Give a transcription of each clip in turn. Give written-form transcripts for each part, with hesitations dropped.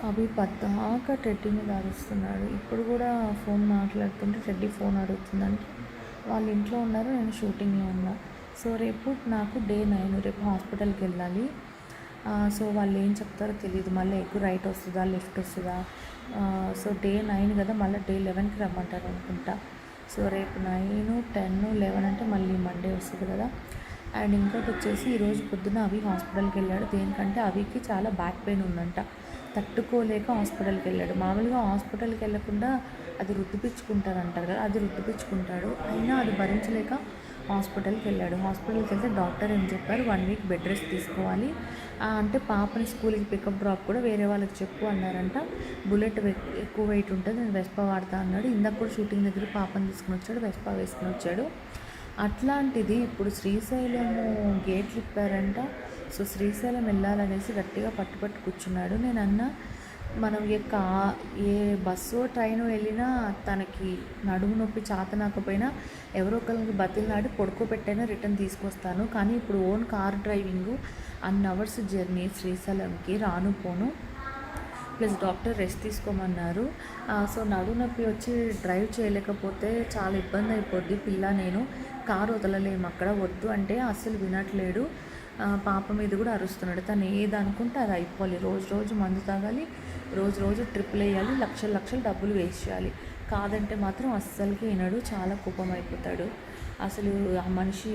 అవి పద్దాక టెడ్డీ మీద అరుస్తున్నాడు. ఇప్పుడు కూడా ఫోన్ మాట్లాడుతుంటే టెడ్డీ ఫోన్ అడుగుతుందంటే వాళ్ళ ఇంట్లో ఉన్నారు, నేను షూటింగ్లో ఉన్నా. సో రేపు నాకు డే 9, రేపు హాస్పిటల్కి వెళ్ళాలి. సో వాళ్ళు ఏం చెప్తారో తెలియదు, మళ్ళీ ఎక్కువ రైట్ వస్తుందా లెఫ్ట్ వస్తుందా. సో డే 9 కదా, మళ్ళీ డే 11కి రమ్మంటారు అనుకుంటా. సో రేపు 9, 10, 11 అంటే మళ్ళీ మండే వస్తుంది కదా. అండ్ ఇంకోటి వచ్చేసి ఈరోజు పొద్దున్న అవి హాస్పిటల్కి వెళ్ళాడు. దేనికంటే అవికి చాలా బ్యాక్ పెయిన్ ఉందంట, తట్టుకోలేక హాస్పిటల్కి వెళ్ళాడు. మామూలుగా హాస్పిటల్కి వెళ్ళకుండా అది రుద్దిపించుకుంటారు అంటారు కదా, అది రుద్దిపించుకుంటాడు. అయినా అది భరించలేక హాస్పిటల్కి వెళ్ళాడు. హాస్పిటల్కి వెళ్తే డాక్టర్ ఏం చెప్పారు, 1 వీక్ బెడ్ రెస్ట్ తీసుకోవాలి. అంటే పాపని స్కూల్కి పికప్ డ్రాప్ కూడా వేరే వాళ్ళకి చెప్పు అన్నారంట. బుల్లెట్ ఎక్కువ వెయిట్ ఉంటుంది, నేను వెస్పా వాడతా అన్నాడు. ఇందాక కూడా షూటింగ్ దగ్గర పాపని తీసుకుని వచ్చాడు, వెస్పా వేసుకుని వచ్చాడు. అట్లాంటిది ఇప్పుడు శ్రీశైలము గేట్లు ఇప్పారంట. సో శ్రీశైలం వెళ్ళాలనేసి గట్టిగా పట్టుపట్టు కూర్చున్నాడు. నేను అన్నా, మనం ఏ బస్సు ట్రైన్ వెళ్ళినా తనకి నడుము నొప్పి చాతనాకపోయినా ఎవరో ఒకరికి బతిలాడి పడుకోబెట్టైనా రిటర్న్ తీసుకొస్తాను, కానీ ఇప్పుడు own car driving hours journey శ్రీశైలంకి రాను పోను, ప్లస్ డాక్టర్ రెస్ట్ తీసుకోమన్నారు. సో నడుము నొప్పి వచ్చి డ్రైవ్ చేయలేకపోతే చాలా ఇబ్బంది అయిపోద్ది. పిల్ల నేను కారు వదలలేము అక్కడ, వద్దు అంటే అస్సలు వినట్లేడు. పాప మీద కూడా అరుస్తున్నాడు. తను ఏది అనుకుంటే అది అయిపోవాలి. రోజు రోజు మందు తాగాలి, రోజు రోజు ట్రిప్పులు వేయాలి, లక్షలు లక్షలు డబ్బులు వేస్ట్ చేయాలి. కాదంటే మాత్రం అస్సలకి వినడు, చాలా కోపం అయిపోతాడు. అసలు ఆ మనిషి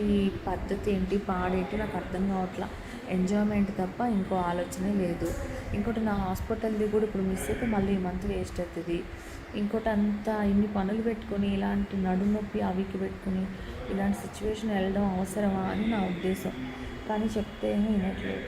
పద్ధతి ఏంటి, పాడేంటి నాకు అర్థం కావట్లా. ఎంజాయ్మెంట్ తప్ప ఇంకో ఆలోచనే లేదు. ఇంకోటి నా హాస్పిటల్ది కూడా ఇప్పుడు మిస్ అయితే మళ్ళీ ఈ మంత్ వేస్ట్ అవుతుంది. ఇంకోటి అంతా ఇన్ని పనులు పెట్టుకొని ఇలాంటి నడుము నొప్పి అవికి పెట్టుకుని ఇలాంటి సిచ్యువేషన్ వెళ్ళడం అవసరమా అని నా ఉద్దేశం. కానీ చెప్తే ఏమీ వినట్లేదు.